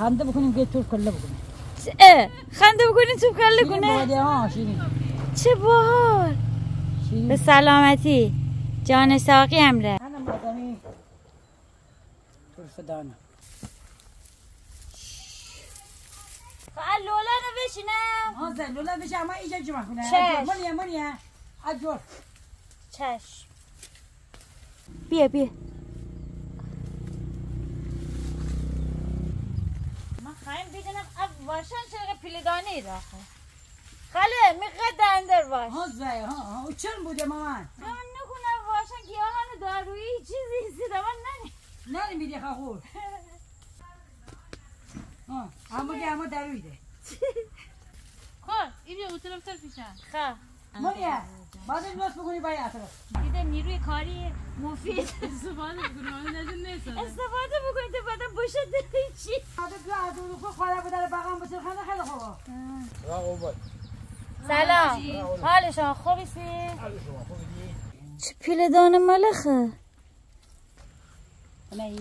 خنده بکنیم که تو کله بکنیم. خنده بکنیم تو کله کنه. باده ها شیرین. چه باحال. به سلامتی. جان ساقی امره. منم آدمی طرفدانم. لولا نبشینم. ها زن لولا بشه اما اینجا جمع کنه. چشم. منیه. اجور. چشم. بیا. من خواهیم بدونم واشن چرا پیلدانی را خاله میقدر اندر باش. ها زن ها چند بوده مامان؟ من نکنم واشن گیاهان دارویی چیزی زیده من نانی میری خور. اما دارویی ده. اینجا اون طرف پیشن. منیه. بعد نوست بکنی باید اطراف. دیده نیروی کاری مفید استفاده بکنید بعدم باشه چی؟ بعد تو از اون خواهر بدر بقام بسیر خنده خیلی خوبه. سلام. حال شما خوبیسی؟ چه پیلدان ملخه؟ نه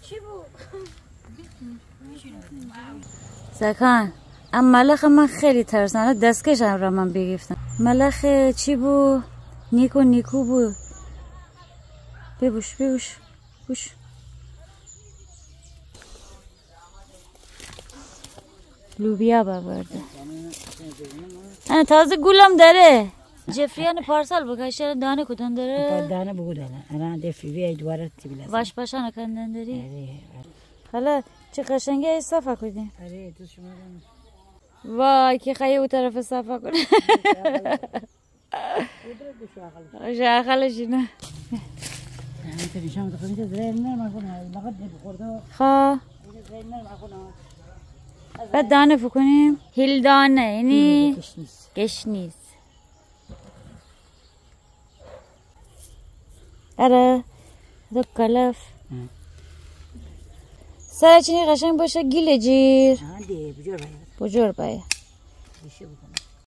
چی بود؟ زکان ام ملخ من خیلی ترسنده دستکش هم را من بگیفتم. ملخ چی بود؟ نیکو بود. ببوش بوش. لوبیا ببرده. تازه گولم داره. جفریان پارسال بکشه دانه کدوم داره؟ دانه بگو دانه. الان دفیوی دوباره تبیله. واش پاشانه کندن داری؟ حالا چه قشنگه ای صفا کنی؟ آره تو شما وای که خیلی او طرف صفا کنه. شاخلش نه. بعد دانه فکنیم هیل دانه یعنی گشنیز. آره دو کلف سر چینی قشنگ باشه گیل جیر بجور باید